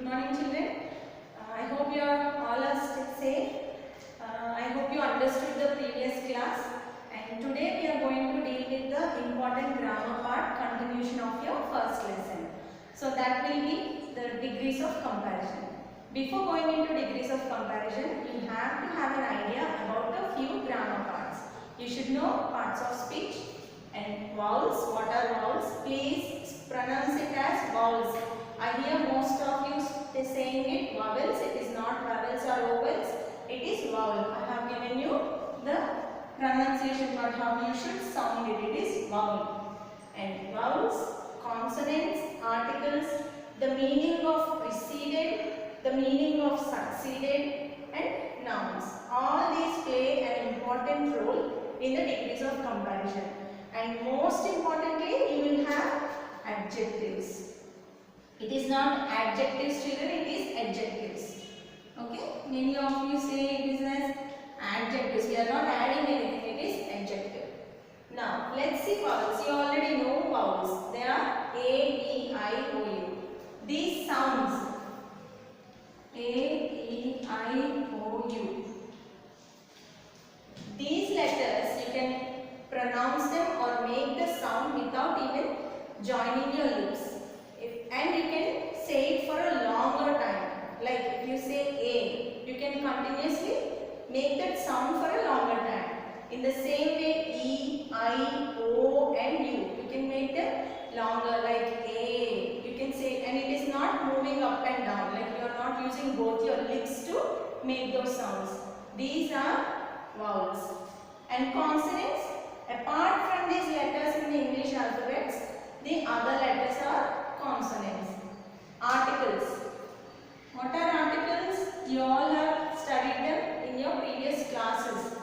morning, children. I hope you are all are safe. I hope you understood the previous class. And today we are going to deal with the important grammar part, continuation of your first lesson. So that will be the degrees of comparison. Before going into degrees of comparison, you have to have an idea about a few grammar parts. You should know parts of speech and vowels. What are vowels? Please pronounce it as vowels. I hear most of you saying it vowels. It is not vowels or vowels. It is vowel. I have given you the pronunciation part how you should sound it. It is vowel. And vowels, consonants, articles, the meaning of preceded, the meaning of succeeded, and nouns. All these play an important role in the degrees of comparison. And most importantly, you will have adjectives. It is not adjectives, children, it is adjectives. Okay? Many of you say it is as adjectives. We are not adding anything, it is adjective. Now, let's see vowels. You already know vowels. They are A, E, I, O, U. These sounds A, E, I, O, U. These letters you can pronounce them or make the sound without even joining your lips. And you can say it for a longer time. Like if you say A, you can continuously make that sound for a longer time. In the same way, E, I, O and U. You can make them longer like A. You can say, and it is not moving up and down. Like you are not using both your lips to make those sounds. These are vowels. And consonants, apart from these letters in the English alphabets, the other letters are consonants. Articles. What are articles? You all have studied them in your previous classes.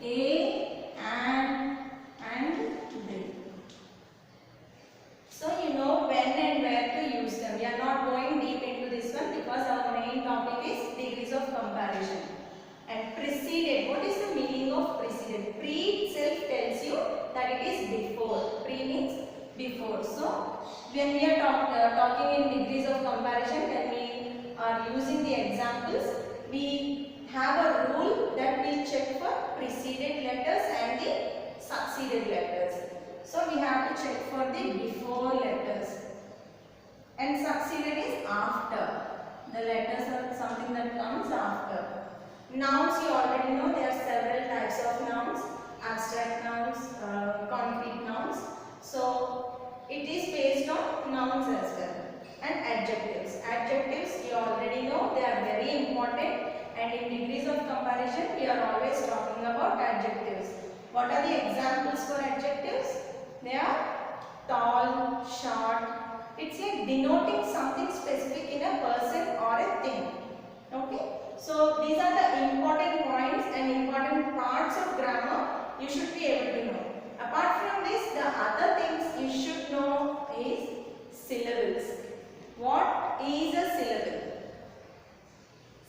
A, and they. So you know when and where to use them. We are not going deep into this one because our main topic is degrees of comparison. And preceded. What is the meaning of preceded? Pre itself tells you that it is before. Pre means before. So when we are talking in degrees of comparison, when we are using the examples, we have a rule that we check for preceded letters and the succeeded letters. So we have to check for the before letters. And succeeded is after. The letters are something that comes after. Nouns, you already know there are several types of nouns. Abstract nouns, concrete nouns. So it is based on nouns as well. And adjectives. Adjectives, you already know they are very important. And in degrees of comparison, we are always talking about adjectives. What are the examples for adjectives? They are tall, short. It's like denoting something specific in a person or a thing. Okay? So these are the important points and important parts of grammar you should be able to know. Apart from this, the other things you should know is syllables. What is a syllable?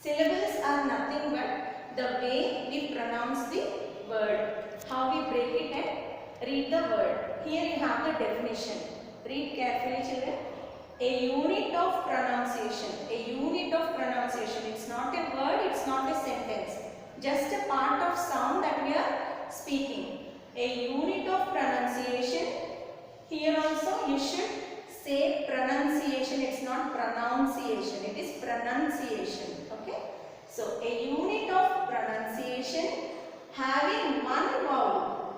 Syllables are nothing but the way we pronounce the word, how we break it and read the word. Here you have the definition. Read carefully, children. A unit of pronunciation. A unit of pronunciation. It's not a word, it's not a sentence. Just a part of sound that we are speaking. A unit of pronunciation. Here also you should say pronunciation. It's not pronunciation. It is pronunciation. Okay. So a unit of pronunciation having one vowel.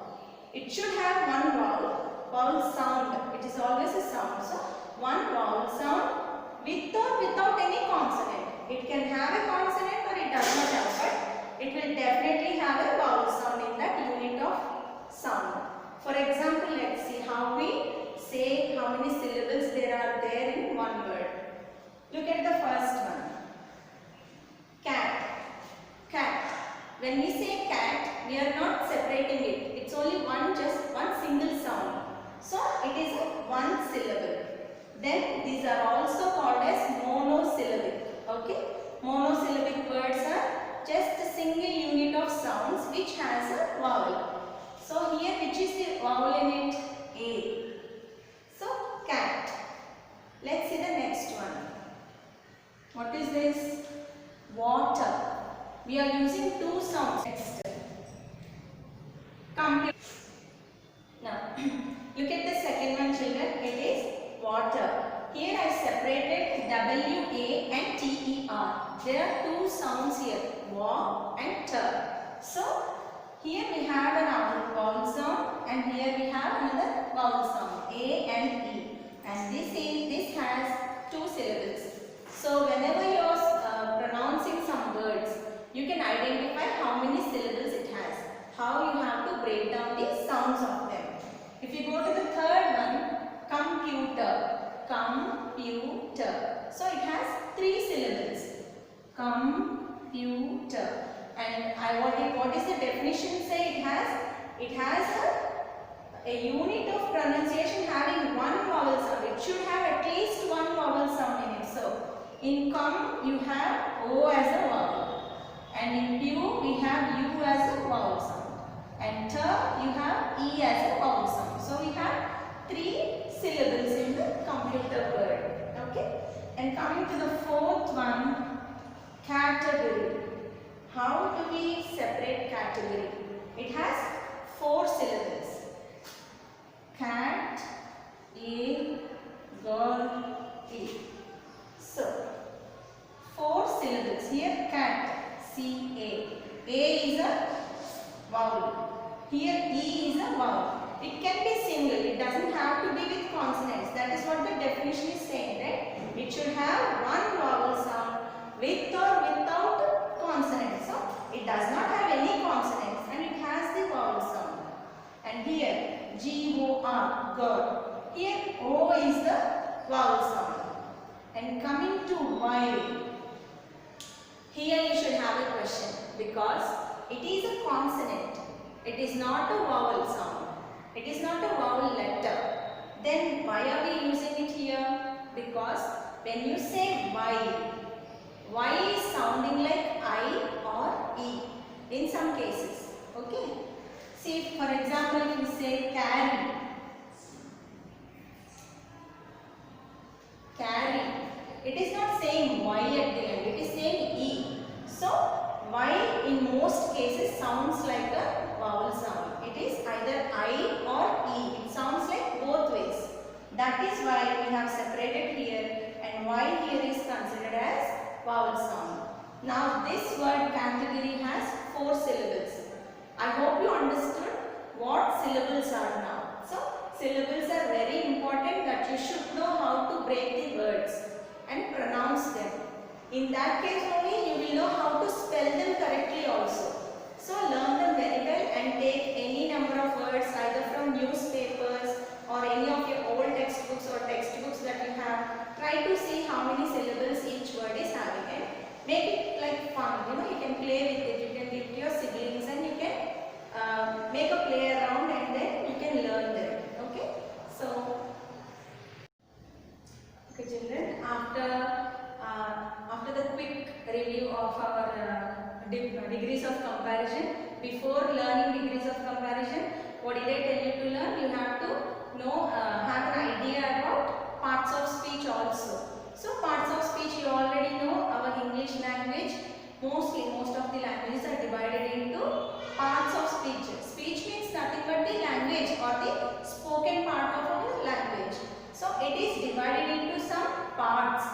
It should have one vowel. Vowel sound. It is always a sound. So one vowel sound with or without any consonant. It can have a consonant or it does not have, but it will definitely have a vowel sound in that unit of sound. For example, let's see how we say how many syllables there are there in one word. Look at the first one. Cat. Cat. When we say cat, we are not separating it. It's only just one single sound. So it is a one syllable. Then these are also called as monosyllabic. Okay? Monosyllabic words are just a single unit of sounds which has a vowel. So here which is the vowel in it? A. So cat. Let's see the next one. What is this? Water. We are using two sounds. Next. Complete. Now, look at the second one, children. It is water. Here I separated W-A and T-E-R. There are two sounds here, wa and t. So, here we have an vowel sound and here we have another vowel sound, A and E. And this has two syllables. So, whenever you are pronouncing some words, you can identify how many syllables it has. How you have to break down the sounds of them. If you go to the third one, computer. Computer. So it has three syllables. Computer. And what is the definition say? It has a unit of pronunciation having one vowel sound. It should have at least one vowel sound in it. So in com you have O as a vowel, and in pu we have U as a vowel sound, and t you have E as a vowel sound. So we have three syllables in the computer word. Okay. And coming to the fourth one, category. How do we separate category? It has four syllables. Cat, a, girl, a. So, four syllables. Here cat, C-A. A is a vowel. Here E is a vowel. It can be single. It doesn't have to be with consonants. That is what the definition is saying, right? It should have one vowel sound with or without consonants. So, it does not have any consonants and it has the vowel sound. And here, G-O-R, girl. Here, O is the vowel sound. And coming to Y, here you should have a question because it is a consonant. It is not a vowel sound. It is not a vowel letter. Then why are we using it here? Because when you say Y is sounding like I or E in some cases. Okay. See, for example, if you say carry. Carry. It is not saying Y at the end. It is saying E. So, Y in most cases sounds like a vowel sound. It is either I or E. It sounds like both ways. That is why we have separated here, and Y here is considered as vowel sound. Now this word category has four syllables. I hope you understood what syllables are now. So syllables are very important that you should know how to break the words and pronounce them. In that case only you will know how to spell them correctly also. So learn them very well and take any number of words either from newspapers or any of your old textbooks or textbooks that you have. Try to see how many syllables each word is having and make it like fun. You know, you can play with it. You can give to your siblings and you can make a play around and then you can learn them. Okay. So, okay children, after the quick review of our degrees of comparison, before learning degrees of comparison, what did I tell you to learn? You have to have an idea about parts of speech also. So parts of speech you already know. Our English language, most of the languages are divided into parts of speech. Speech means nothing but the language or the spoken part of our language. So it is divided into some parts.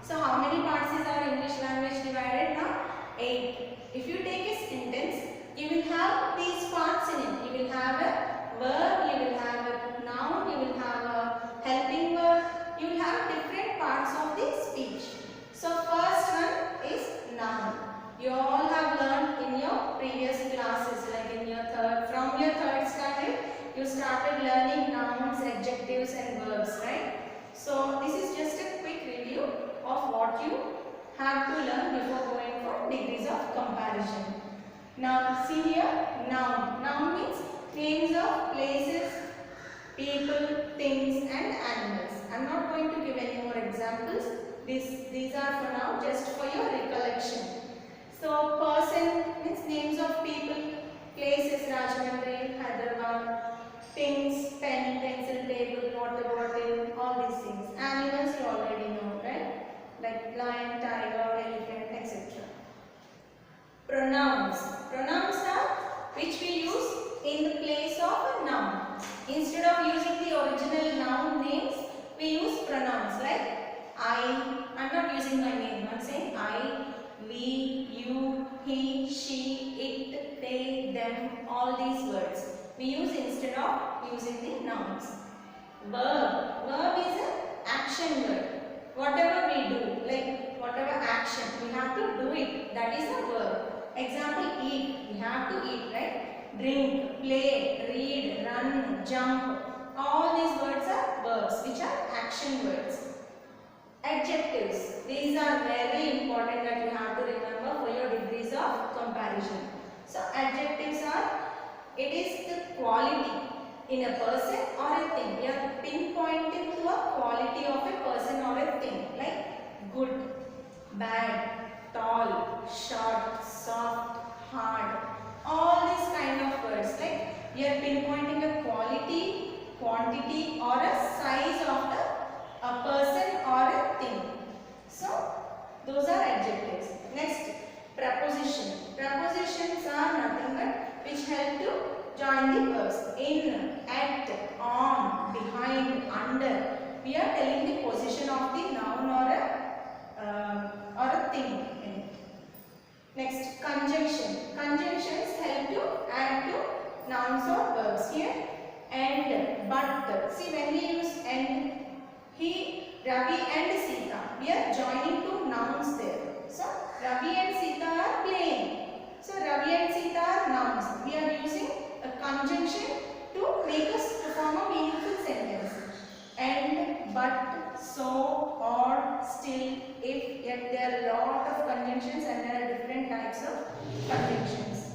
So how many parts is our English language divided now? 8. If you take a sentence, you will have these parts in it. You will have a verb, you will have a noun, you will have a helping verb, you will have different parts of the speech. So first one is noun. You all have learned in your previous classes, like in your from your third standard, you started learning nouns, adjectives and verbs, right? So this is just a quick review of what you have to learn before going for degrees of comparison. Now see here, noun. Noun means names of places, people, things and animals. I am not going to give any more examples. These are for now just for your recollection. So person means names of people, places Rajahmundry, Hyderabad, things, pen, pencil, table, water bottle, all these things. Animals you already know, right? Like lion, tiger, Pronouns. Pronouns are which we use in the place of a noun. Instead of using the original noun names, we use pronouns like I. I'm not using my name. I'm saying I, we, you, he, she, it, they, them. All these words we use instead of using the nouns. Verb. Verb is an action word. Whatever we do, like whatever action, we have to do it. That is a verb. Example, eat. We have to eat, right? Drink, play, read, run, jump. All these words are verbs, which are action words. Adjectives. These are very important that you have to remember for your degrees of comparison. So adjectives are, it is the quality in a person or a thing. We are pinpointing to a quality of a person or a thing, like good, bad, tall, short, soft, hard. All these kind of words, like we are pinpointing a quality, quantity or a size of a person or a thing. So those are adjectives. Next, preposition. Prepositions are nothing but which help to join the verbs in, at, on, behind, under. We are telling the position of the noun or a thing. Next, conjunction. Conjunctions help to add to nouns or verbs. Here, and, but. See, when we use and, he, Ravi and Sita, we are joining two nouns there. So, Ravi and Sita are playing. So, Ravi and Sita are nouns. We are using a conjunction to make us to form a meaningful sentence. And, but, so, or, still, if, yet. There are a lot of conjunctions and there are different types of conjunctions.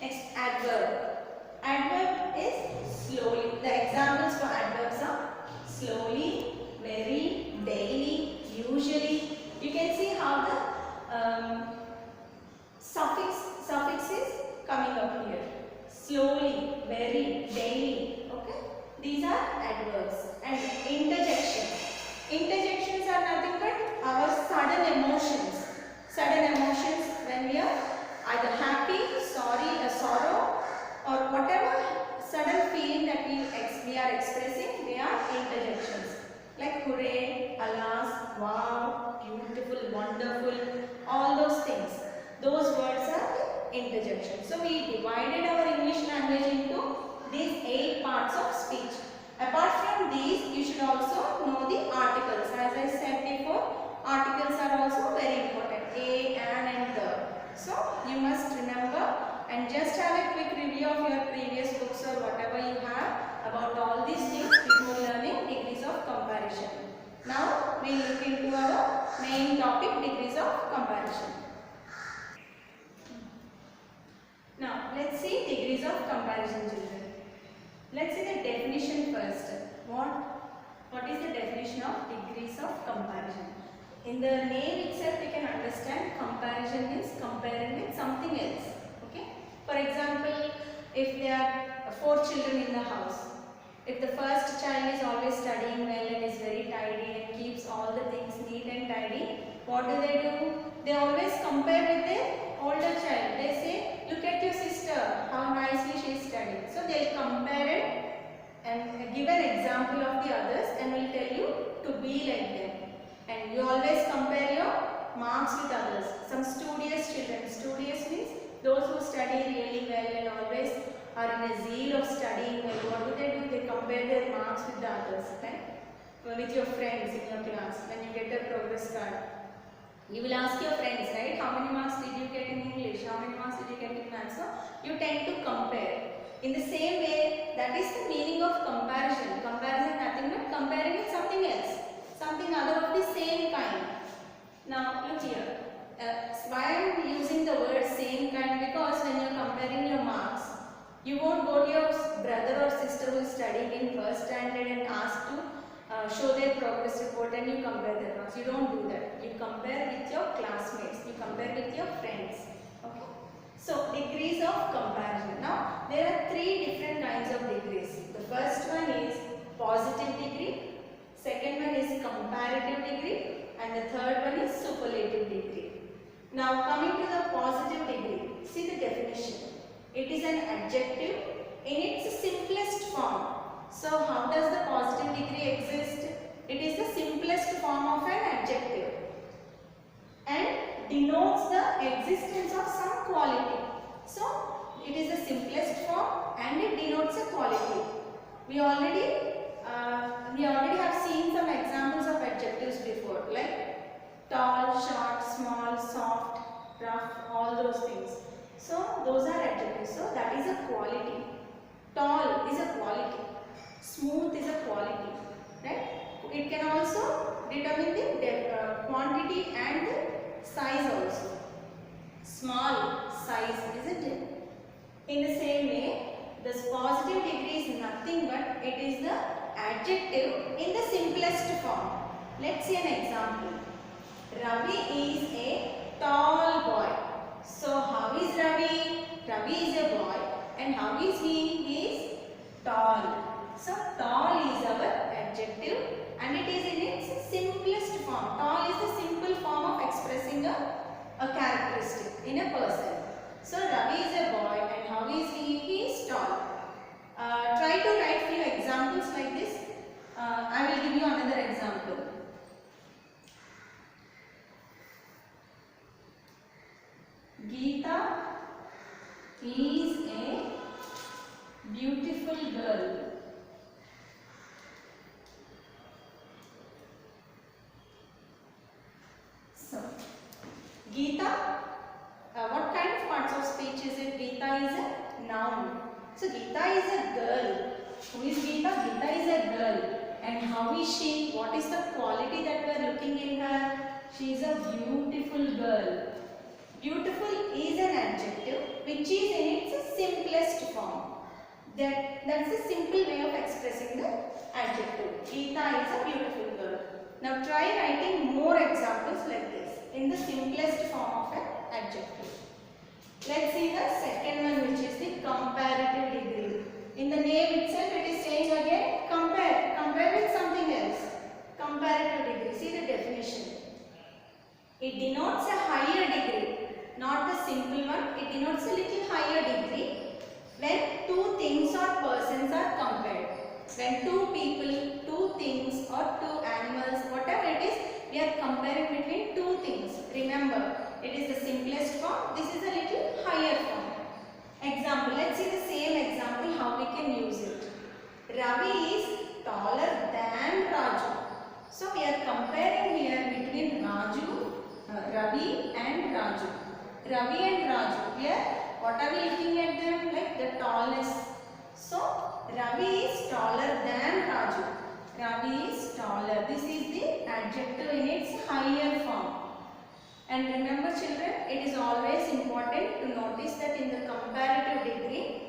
Next, adverb. Adverb is slowly. The examples for adverbs are slowly, very, daily, usually. You can see how the suffix is coming up here. Slowly, very, daily. Okay. These are adverbs. And interjection. Interjections are nothing but our sudden emotions. Sudden emotions when we are either happy, sorry, sorrow, or whatever sudden feeling that we are expressing, they are interjections. Like hooray, alas, wow, beautiful, wonderful, all those things. Those words are interjections. So we divided our English language into these 8 parts of speech. Apart from these, you should also know the articles. As I said before, articles are also very important. A, an and the. So you must remember and just have a quick review of your previous books or whatever you have about all these things before learning degrees of comparison. Now we will look into our main topic, degrees of comparison. Now let's see degrees of comparison, children. Let's see the definition first. What is the definition of degrees of comparison? In the name itself we can understand comparison means comparing with something else. Okay? For example, if there are 4 children in the house, if the first child is always studying well and is very tidy and keeps all the things neat and tidy, what do? They always compare with their older child. They say, look at your sister, how nicely she is studying. So they will compare it and give an example of the others and will tell you to be like them. And you always compare your marks with others. Some studious children. Studious means those who study really well and always are in a zeal of studying well. What do? They compare their marks with the others, right? With your friends in your class. When you get a progress card, you will ask your friends, right? How many marks did you get in English? How many marks did you get in maths? So you tend to compare. In the same way, that is the meaning of comparison. Comparison nothing but comparing with something else. Something other of the same kind. Now look here. Why I am using the word same kind? Because when you are comparing your marks, you won't go to your brother or sister who is studying in first standard and ask to show their progress report and you compare their marks. You don't do that. You compare with your classmates. You compare with your friends. Okay. So degrees of comparison. Now there are 3 different kinds of degrees. The first one is positive degree. Second one is comparative degree and the third one is superlative degree. Now coming to the positive degree, see the definition. It is an adjective in its simplest form. So how does the positive degree exist? It is the simplest form of an adjective and denotes the existence of some quality. So it is the simplest form and it denotes a quality. We already have seen some examples of adjectives before, like tall, short, small, soft, rough, all those things. So those are adjectives. So that is a quality. Tall is a quality. Smooth is a quality, right? It can also determine the quantity and the size also. Small, size, isn't it? In the same way, this positive degree is nothing but it is the adjective in the simplest form. Let's see an example. Ravi is a tall boy. So how is Ravi? Ravi is a boy. And how is he? He is tall. So tall is our adjective and it is in its simplest form. Tall is the simple form of expressing a characteristic in a person. So Ravi is a boy and how is he? He is tall. Try to write few examples like this. I will give you another example. Geeta is a beautiful girl. So, Geeta, what kind of parts of speech is it? Geeta is a noun. So, Geeta is a girl. Who is Geeta? Geeta is a girl. And how is she? What is the quality that we are looking in her? She is a beautiful girl. Beautiful is an adjective which is in its simplest form. That's a simple way of expressing the adjective. Geeta is a beautiful girl. Now try writing more examples like this in the simplest form of an adjective. Let's see the second one, which is the comparative degree. In the name itself it is saying again compare with something else. Comparative degree. See the definition. It denotes a higher degree, not the simple one. It denotes a little higher degree when two things or persons are compared. When two people, two things or two animals, whatever it is, we are comparing between two things. Remember, it is the simplest form. This is a little higher form. Example, let's see the same example how we can use it. Ravi is taller than Raju. So we are comparing here between Ravi and Raju. Ravi and Raju. Here, what are we looking at them? Like the tallness. So Ravi is taller than Raju. Ravi is taller. This is the adjective in its higher form. And remember children, it is always important to notice that in the comparative degree,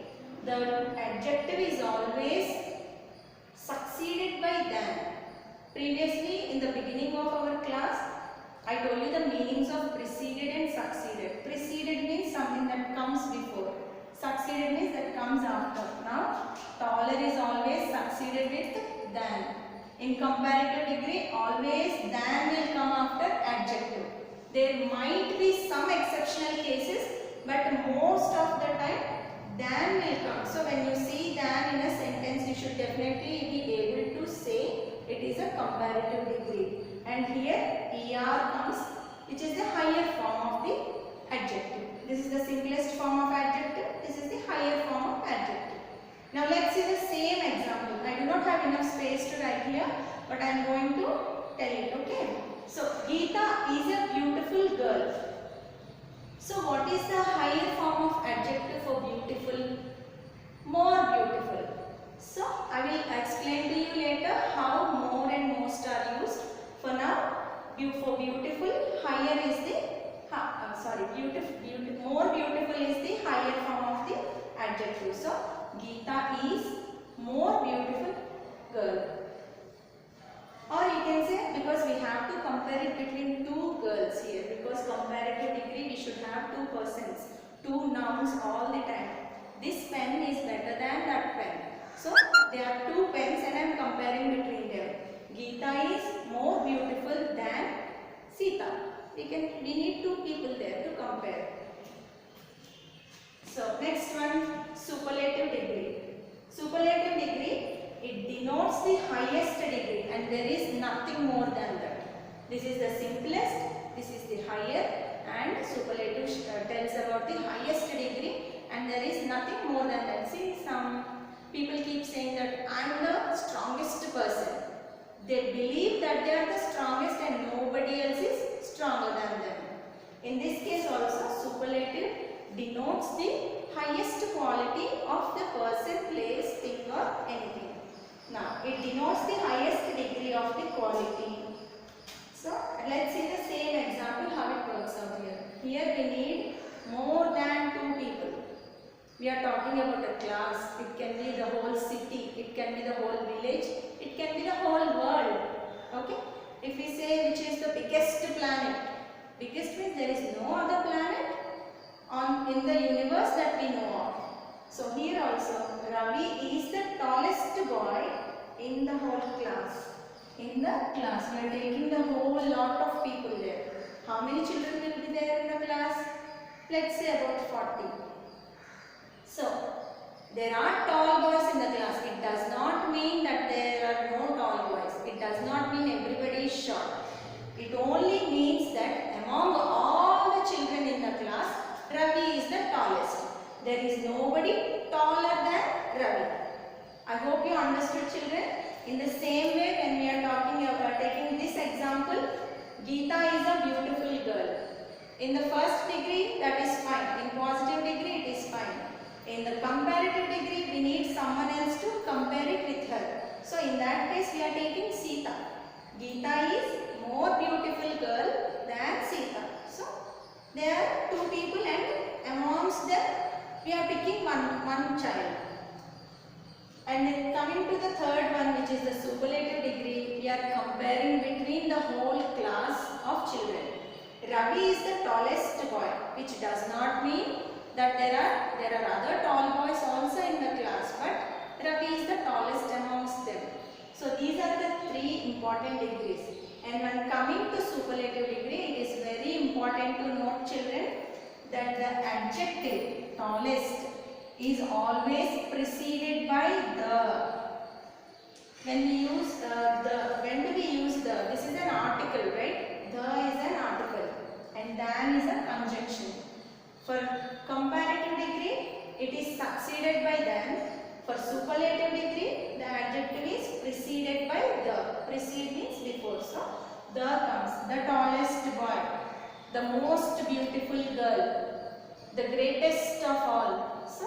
the adjective is always succeeded by than. Previously, in the beginning of our class, I told you the meanings of preceded and succeeded. Preceded means something that comes before. Succeeded means that comes after. Now, taller is always succeeded with than. In comparative degree, always than will come after adjective. There might be some exceptional cases, but most of the time than will come. So when you see than in a sentence, you should definitely be able to say it is a comparative degree. And here ER comes, which is the higher form of the adjective. This is the simplest form of adjective. This is the higher form of adjective. Now let's see the same example. I do not have enough space to write here, but I am going to tell it. Okay. So Geeta is a beautiful girl. So what is the higher form of adjective for beautiful? More beautiful. So I will explain to you later how more and most are used. For now, for beautiful, higher is the more beautiful is the higher form of the adjective. So Geeta is more beautiful girl. Or you can say, because we have to compare it between two girls here, because comparative degree we should have two persons, two nouns all the time. This pen is better than that pen. So there are two pens and I am comparing between them. Geeta is more beautiful than Sita. We need two people there to compare. So next one, superlative degree. Superlative degree, it denotes the highest degree and there is nothing more than that. This is the simplest, this is the higher, and superlative tells about the highest degree and there is nothing more than that. See, some people keep saying that I am the strongest person. They believe that they are the strongest and nobody else is stronger than them. In this case also, superlative denotes the highest quality of the person, place, thing or anything. Now, it denotes the highest degree of the quality. So, let's see the same example how it works out here. Here we need more than two people. We are talking about a class. It can be the whole city. It can be the whole village. It can be the whole world. Okay? If we say which is the biggest planet, biggest means there is no other planet in the universe that we know of. So here also Ravi is the tallest boy in the whole class. In the class we are taking the whole lot of people there. How many children will be there in the class? Let's say about 40. So there are tall boys in the class. It does not mean that there are no tall boys. It does not mean everybody is short. It only means that among all the children in the class, Ravi is the tallest. There is nobody taller than Ravi. I hope you understood, children. In the same way, when we are talking about taking this example, Geeta is a beautiful girl. In the first degree, that is fine. In positive degree, it is fine. In the comparative degree, we need someone else to compare it with her. So in that case, we are taking Sita. Geeta is more beautiful girl than Sita. So there are two people and amongst them, we are picking one child. And then coming to the third one, which is the superlative degree, we are comparing between the whole class of children. Ravi is the tallest boy, which does not mean that there are other tall boys also in the class, but Ravi is the tallest amongst them. So these are the three important degrees. And when coming to superlative degree, it is very important to note, children, that the adjective tallest is always preceded by the. When we use when do we use the? This is an article, right? The is an article and than is a conjunction. For comparative degree, it is succeeded by than. For superlative degree, the adjective is preceded by the. Precede means before. So, the comes. The tallest boy, the most beautiful girl, the greatest of all. So,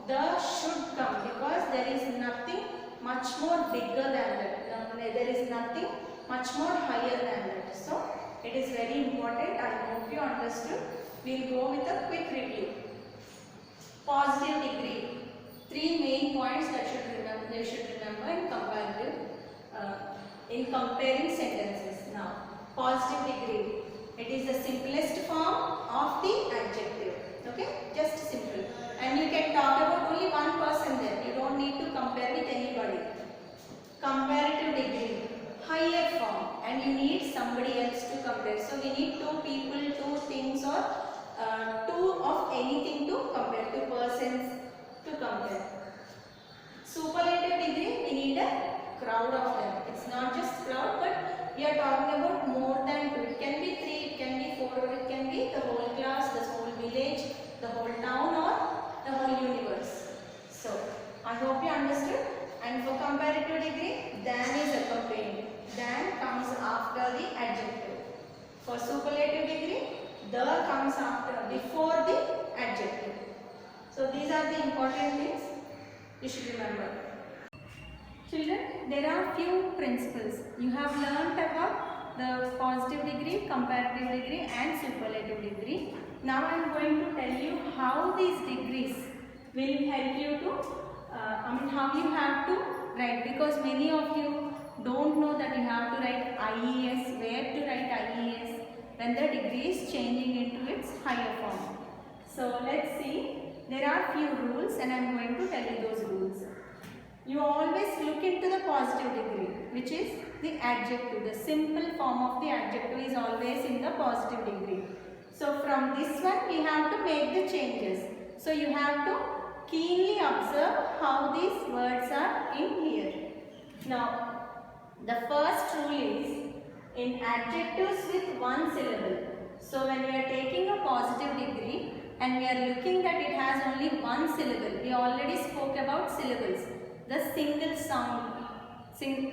the should come because there is nothing much more bigger than that. There is nothing much more higher than that. So, it is very important. I hope you understood. We will go with a quick review. Positive degree. Three main points that you should remember in comparative, in comparing sentences. Now, positive degree. It is the simplest form of the adjective. Okay, just simple. And you can talk about only one person there. You don't need to compare with anybody. Comparative degree. Higher form, and you need somebody else to compare. So we need two people, two things, or two of anything to compare, two persons to compare. Superlative degree, we need a crowd of them. It's not just crowd, but we are talking about more than two. It can be three, it can be four, or it can be the whole class, the whole village, the whole town, or the whole universe. So I hope you understood. And for comparative degree, than is accompanied. Than comes after the adjective. For superlative degree, the comes after, before the adjective. So these are the important things you should remember. Children, there are few principles. You have learnt about the positive degree, comparative degree and superlative degree. Now I am going to tell you how these degrees will help you to, how you have to write, because many of you don't know that you have to write IES, where to write IES when the degree is changing into its higher form. So let's see, there are few rules and I am going to tell you those rules. You always look into the positive degree, which is the adjective. The simple form of the adjective is always in the positive degree. So from this one we have to make the changes. So you have to keenly observe how these words are in here. Now the first rule is in adjectives with one syllable. So when we are taking a positive degree and we are looking that it has only one syllable, we already spoke about syllables. The single sound,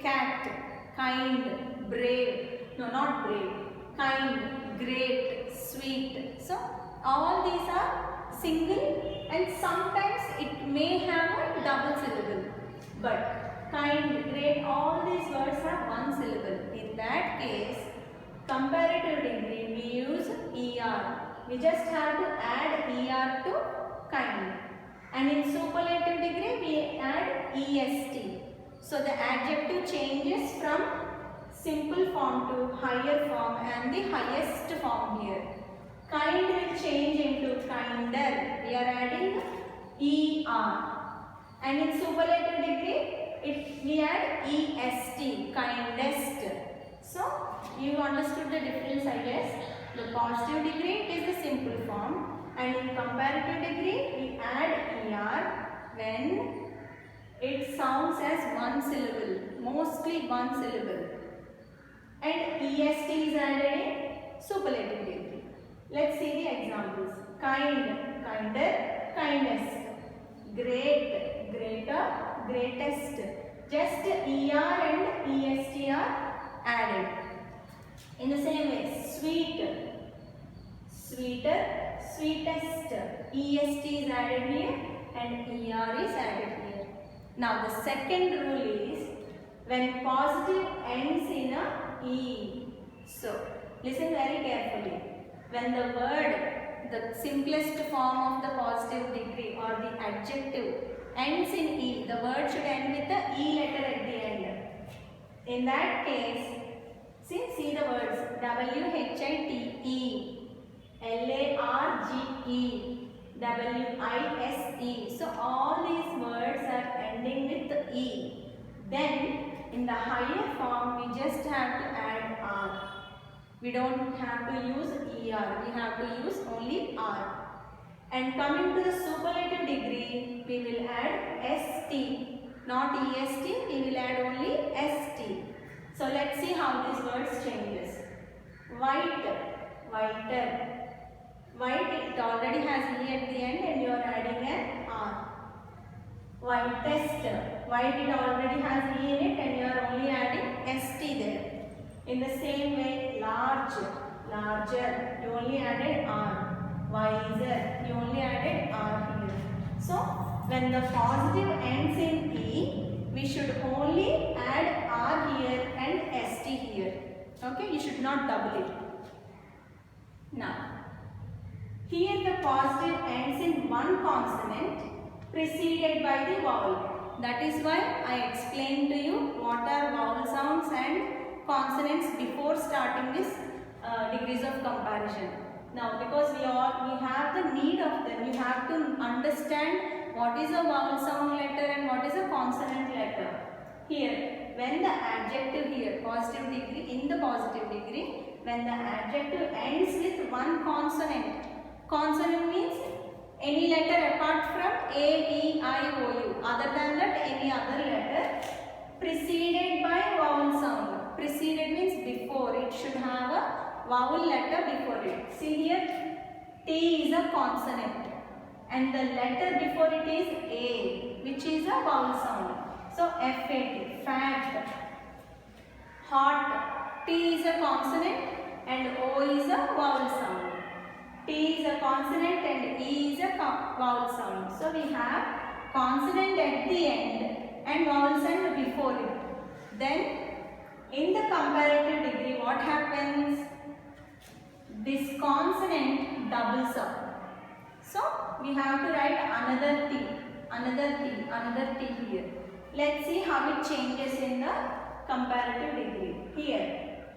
cat, kind, brave, no not brave, kind, great, sweet. So all these are single and sometimes it may have a double syllable. But kind, great, all these words have one syllable. In that case, comparative degree we use ER. We just have to add ER to kind. And in superlative degree we add EST. So the adjective changes from simple form to higher form and the highest form here. Kind will change into kinder. We are adding ER. And in superlative degree we add EST, kindest. So you understood the difference, I guess. The positive degree is the simple form and in comparative degree we add ER when it sounds as one syllable, mostly one syllable. And EST is added in superlative degree. Let's see the examples. Kind, kinder, kindest. Great, greater, greatest. Just ER and EST are added. In the same way, sweet, sweeter, sweetest. EST is added here and ER is added here. Now the second rule is when positive ends in a E. So listen very carefully. When the word, the simplest form of the positive degree or the adjective ends in E, the word should end with the E letter at the end. In that case, see the words WHITE, LARGE, WISE. So all these words are ending with the E. Then in the higher form we just have to add R. We don't have to use ER, we have to use only R. And coming to the superlative degree, we will add ST, not EST, we will add only ST. So let's see how these words changes. White, whiter. White, it already has E at the end and you are adding an R. Whitest, white it already has E in it and you are only adding ST there. In the same way, large, larger, you only added R. Wiser, you only added R here. So when the positive ends in E, we should only add R here and ST here. Okay, you should not double it. Now, here the positive ends in one consonant preceded by the vowel. That is why I explained to you what are vowel sounds and consonants before starting this degrees of comparison. Now, because we have the need of them, you have to understand what is a vowel sound letter and what is a consonant letter. Here, when the adjective here, positive degree, in the positive degree, when the adjective ends with one consonant, consonant means any letter apart from A, E, I, O, U, other than that any other letter preceded by vowel sound. Preceded means before, it should have a vowel letter before it. See here, T is a consonant and the letter before it is A, which is a vowel sound. So F-A-T, fat, hot. T is a consonant and O is a vowel sound. T is a consonant and E is a vowel sound. So we have consonant at the end and vowel sound before it. Then in the comparative degree, what happens? This consonant doubles up. So we have to write another T, another T, another T here. Let's see how it changes in the comparative degree. Here,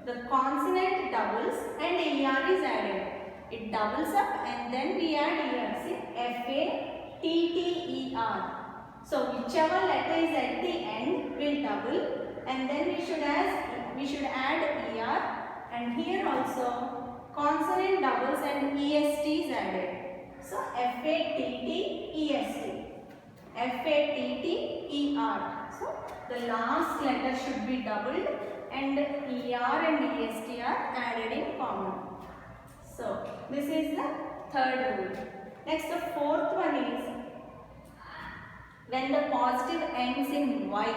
the consonant doubles and ER is added. It doubles up and then we add ER. See, F-A-T-T-E-R. So whichever letter is at the end will double and then we should add we should add ER, and here also consonant doubles and EST is added. So FATT-EST, FATT-ER. So the last letter should be doubled and ER and EST are added in common. So this is the third rule. Next, the fourth one is when the positive ends in Y.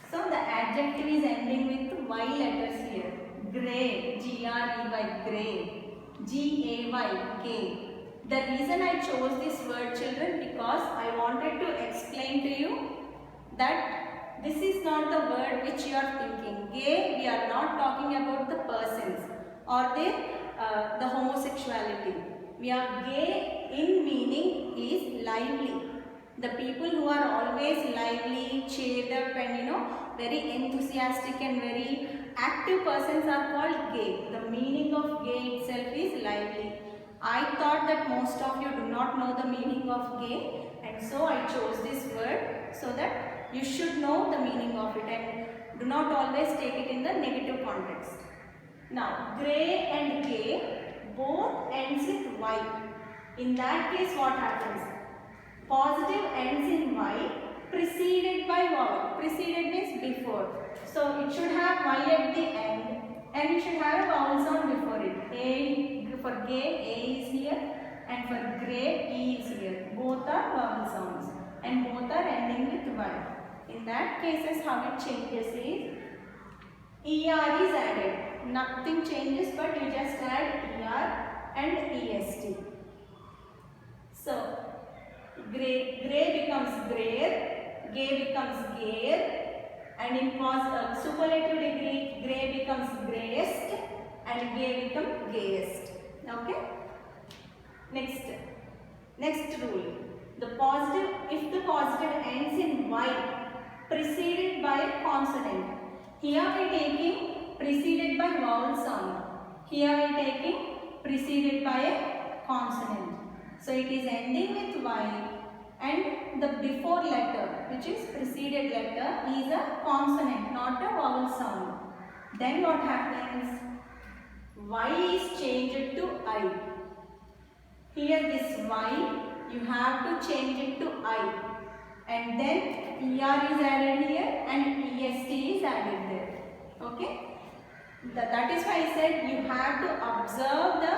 So the adjective is ending with Y letters here. Grey, G-R-E-Y, grey, G-A-Y, gay. The reason I chose this word, children, because I wanted to explain to you that this is not the word which you are thinking. Gay, we are not talking about the persons or the homosexuality. We are gay in meaning is lively. The people who are always lively, cheered up and very enthusiastic and very active persons are called gay. The meaning of gay itself is lively. I thought that most of you do not know the meaning of gay, and so I chose this word so that you should know the meaning of it and do not always take it in the negative context. Now, grey and gay both ends with Y. In that case, what happens? Positive ends in Y preceded by vowel. Preceded means before. So it should have Y at the end and you should have a vowel sound before it. A for gay, A is here, and for grey, E is here. Both are vowel sounds and both are ending with Y. In that cases, how it changes is ER is added. Nothing changes, but you just add ER and EST. So grey becomes grayer, gay becomes gayer, and in superlative degree, grey becomes greyest and gay becomes gayest. Okay. Next rule. If the positive ends in Y preceded by a consonant. Here we are taking preceded by vowel sound. Here we are taking preceded by a consonant. So it is ending with Y and the before letter, which is preceded letter, is a consonant, not a vowel sound. Then what happens? Y is changed to I. Here this Y, you have to change it to I. And then ER is added here and EST is added there. Okay? That is why I said you have to observe the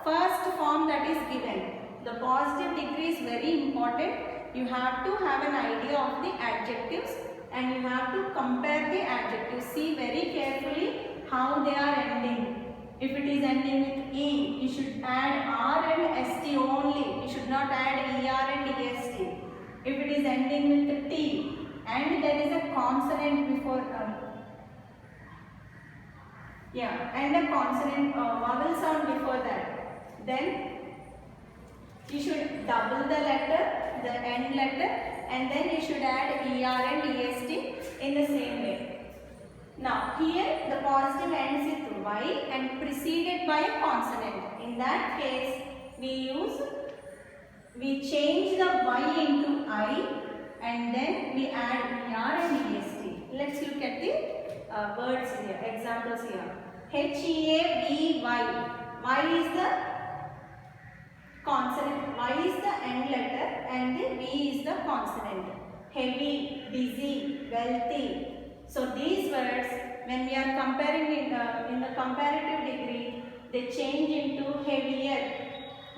first form that is given. The positive degree is very important. You have to have an idea of the adjectives and you have to compare the adjectives. See very carefully how they are ending. If it is ending with E, you should add R and ST only. You should not add ER and EST. If it is ending with T and there is a consonant before and a consonant vowel sound before that, then you should double the letter, the end letter, and then you should add ER and EST in the same way. Now here the positive ends with Y and preceded by a consonant. In that case we change the Y into I and then we add ER and EST. Let's look at the words here, examples here. H-E-A-V-Y. Y is the consonant. Y is the end letter and the V is the consonant. Heavy, busy, wealthy. So these words, when we are comparing in the comparative degree, they change into heavier.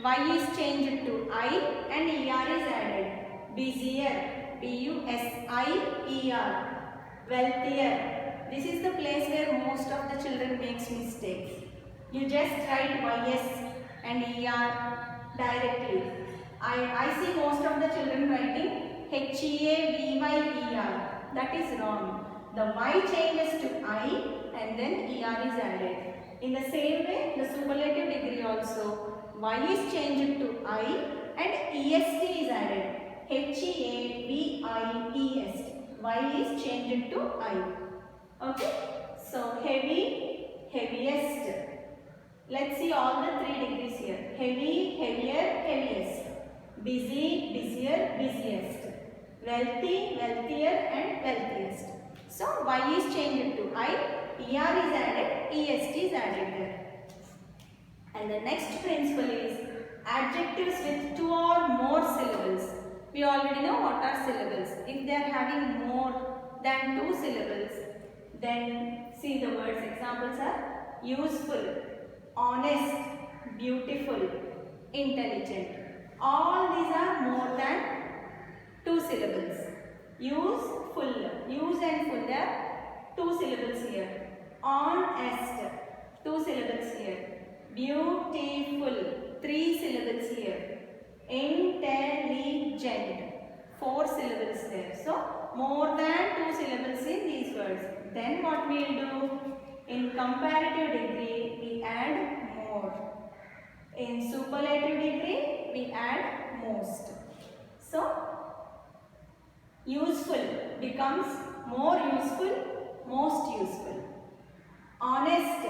Y is changed to I and ER is added. Busier, B-U-S-I-E-R. Wealthier. This is the place where most of the children makes mistakes. You just write YS and ER directly. I see most of the children writing H-E-A-V-Y-E-R. That is wrong. The Y changes to I and then ER is added. In the same way, the superlative degree also, Y is changed to I and EST is added. H-E-A-V-I-E-S. Y is changed to I. Okay. So heavy, heaviest. Let's see all the 3 degrees here. Heavy, heavier, heaviest. Busy, busier, busiest. Wealthy, wealthier and wealthiest. So Y is changed to I, ER is added, EST is added there. And the next principle is adjectives with 2 or more syllables. We already know what are syllables. If they are having more than 2 syllables, then see the words. Examples are useful, honest, beautiful, intelligent. All these are more than 2 syllables. Useful, use and full, there are 2 syllables here. Honest, 2 syllables here. Beautiful, 3 syllables here. Intelligent, 4 syllables there. So, more than 2 syllables in these words. Then what we will do? In comparative degree, we add more. In superlative degree, we add most. So, useful becomes more useful, most useful. Honest,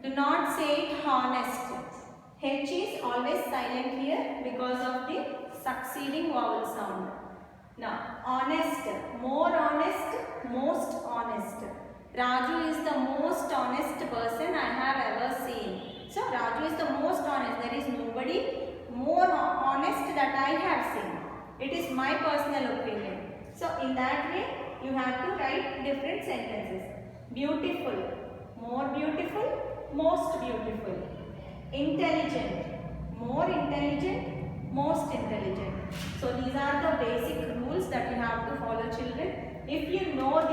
do not say it honest. H is always silent here because of the succeeding vowel sound. Now, honest, more honest, most honest. Raju is the most honest person I have ever seen. So, Raju is the most honest. There is nobody more honest that I have seen. It is my personal opinion. So, in that way, you have to write different sentences. Beautiful, more beautiful, most beautiful. Intelligent, more intelligent, most intelligent. So these are the basic rules that you have to follow, children. If you know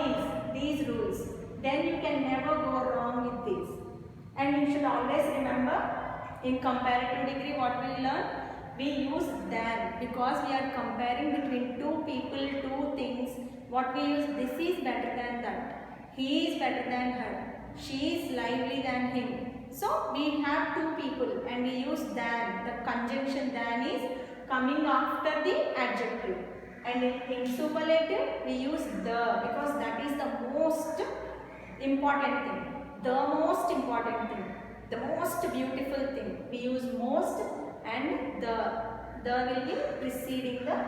these rules, then you can never go wrong with these. And you should always remember, in comparative degree what we learn, we use than because we are comparing between 2 people, 2 things. What we use, this is better than that, he is better than her, she is lively than him. So we have 2 people and we use than. The conjunction than is coming after the adjective. And in superlative we use the because that is the most important thing. The most important thing. The most beautiful thing. We use most and the will be preceding the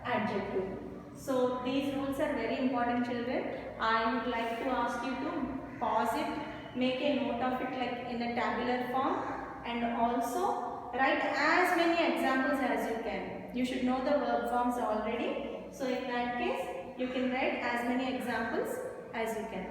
adjective. So these rules are very important, children. I would like to ask you to pause it. Make a note of it like in a tabular form and also write as many examples as you can. You should know the verb forms already. So in that case, you can write as many examples as you can.